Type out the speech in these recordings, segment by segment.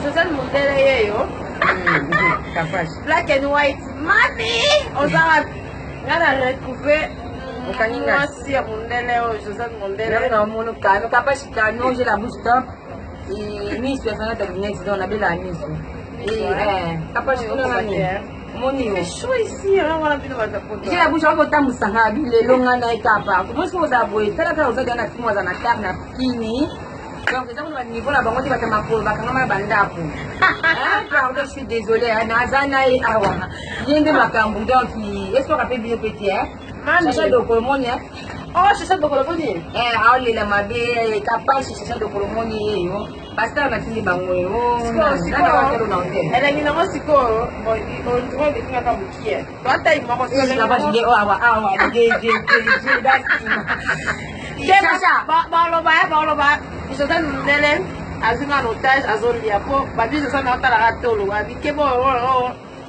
Joseph Mundele yo. Capache. Black and white. Mami! Osama. Ngana retrouver. Okaninga. Merci à Mundele yo. Joseph Mundele. Non, mon calme. Capache, non, j'ai la bouche top. Et Miss personnel de lunettes, on a bien la Miss. Et Capache, on a mon niveau. C'est chaud ici, on a vu notre photo. J'ai la bouche en côté Moussanga, les longs en Aïkapa. Comment est-ce que vous avez fait la classe aux agents qui m'ont dans la table, na fini? Donc, c'est un niveau là, on dit que ma peau va quand même bandapo. Pardon, je suis désolée, Nazana et Awa. Bien de ma cambou, donc, est-ce qu'on a fait bien petit, hein? Chacha de Colomoni, hein? Oh, chacha de Colomoni. Aole la mabe, capable, chacha de Colomoni, parce que on a fini bango, elle a mis dans siko, on trouve des trucs à bouquet. Toi, t'as eu mon c'est la vache de Awa, Chacha, Joseph Mundele, Azuma otage, Azolia, Babi, je sens dans la ratolo, Abikebo,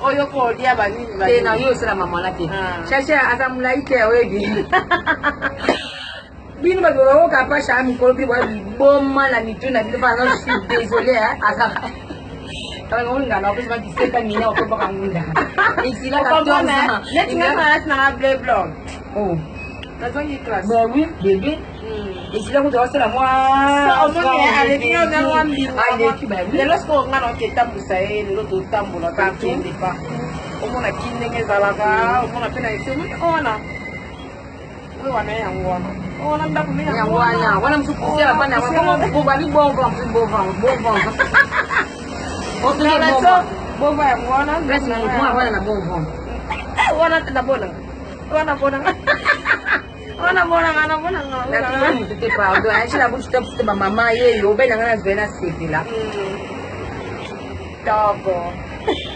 Oyoko, Diabani, c'est non, yo, c'est la maman là. Chacha, Azamula, il est oui. Bino ba doro ka pa sha mi ko bi wa bi bomma la mi tuna bi fa no suis désolé asa ka ngol nga na ko ma di seta mi na ko ba ka ngunda e sila ka to na let nga na na blé blanc oh la zone yi classe ben oui bébé e sila ko do sala moi ça on est allé bien na wa mbi allez tu ba le lorsqu'on nga no ke tambusa e le do tambula ka kende pa o mona kinenge zalaka o mona pena ese ona we wana yango wana ona ndaku mi yango wana msukusia bana wana ko ba ni bon vent o tu le bon va yango wana presque moi wana na bon vent wana tanda bona wana bona wana bona na tu te pardon ai la bouche te ba mama ye yo be na ngana zvena sepila D'accord.